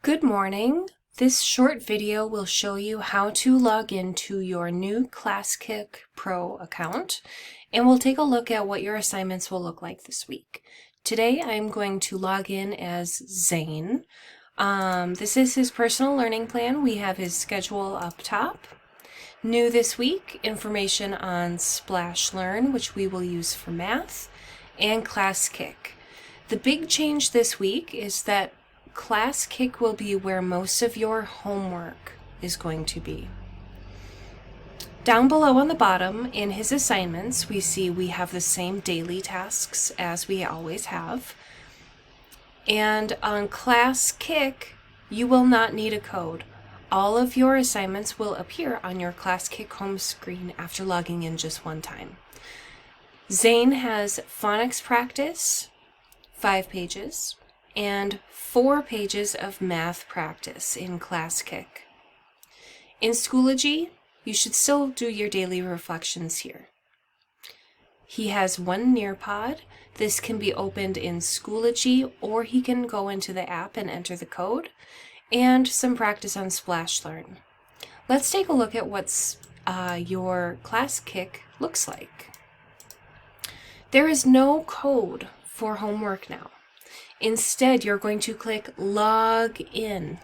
Good morning. This short video will show you how to log into your new ClassKick Pro account, and we'll take a look at what your assignments will look like this week. Today I'm going to log in as Zane. This is his personal learning plan. We have his schedule up top. New this week, information on Splash Learn, which we will use for math, and ClassKick. The big change this week is that ClassKick will be where most of your homework is going to be. Down below on the bottom in his assignments, we see we have the same daily tasks as we always have. And on ClassKick, you will not need a code. All of your assignments will appear on your ClassKick home screen after logging in just one time. Zane has phonics practice, 5 pages, and 4 pages of math practice in ClassKick. In Schoology, you should still do your daily reflections here. He has one Nearpod. This can be opened in Schoology, or he can go into the app and enter the code, and some practice on Splash Learn. Let's take a look at what your ClassKick looks like. There is no code for homework now. Instead, you're going to click Log In.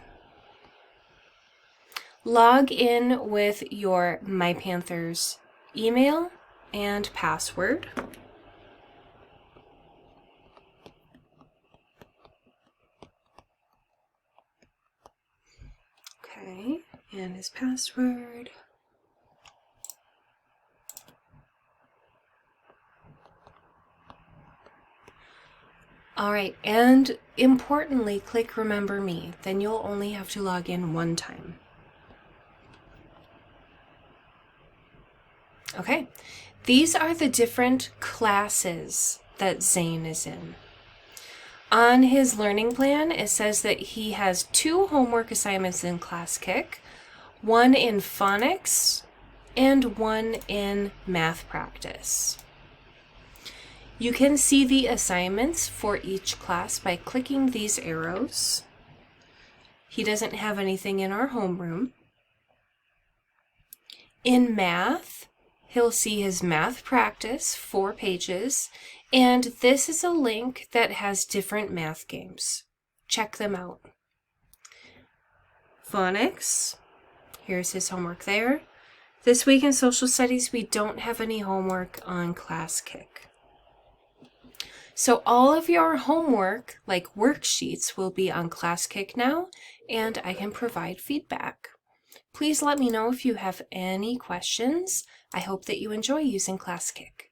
Log in with your MyPanthers email and password. Okay, and his password. All right, and importantly, click Remember Me. Then you'll only have to log in one time. Okay, these are the different classes that Zane is in. On his learning plan, it says that he has 2 homework assignments in ClassKick, 1 in phonics and 1 in math practice. You can see the assignments for each class by clicking these arrows. He doesn't have anything in our homeroom. In math, he'll see his math practice, 4 pages, and this is a link that has different math games. Check them out. Phonics, here's his homework there. This week in social studies, we don't have any homework on ClassKick. So all of your homework, like worksheets, will be on ClassKick now, and I can provide feedback. Please let me know if you have any questions. I hope that you enjoy using ClassKick.